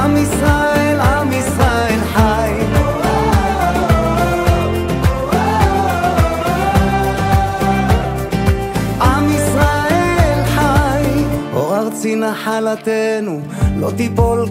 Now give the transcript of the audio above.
עם ישראל חי. עם ישראל חי, אור ארצי נחלתנו, לא תיפול